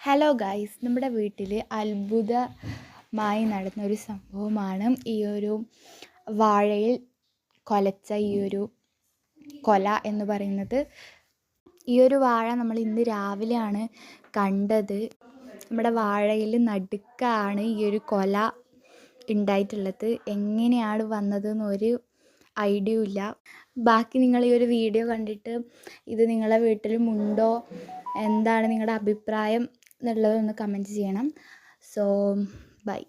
Hello guys, നമ്മുടെ വീട്ടിൽ അത്ഭുതമായി നടന്ന ഒരു സംഭവമാണ് ഈ ഒരു വാഴയിൽ കൊലച്ച ഈ ഒരു കൊല എന്ന് പറയുന്നത്. ഈ ഒരു വാഴ നമ്മൾ ഇന്ന് രാവിലെയാണ് കണ്ടത്. നമ്മുടെ വാഴയിൽ നടുക്കാണ് ഈ ഒരു കൊല ഉണ്ടായിട്ടുള്ളത്. എങ്ങനെയാണ് വന്നതെന്ന് ഒരു ഐഡിയ ഇല്ല. ബാക്കി നിങ്ങൾ ഈ ഒരു വീഡിയോ കണ്ടിട്ട് ഇത് നിങ്ങളെ വീട്ടിലുമുണ്ടോ, എന്താണ് നിങ്ങളുടെ അഭിപ്രായം എന്നുള്ളതൊന്ന് കമൻറ്റ് ചെയ്യണം. So by.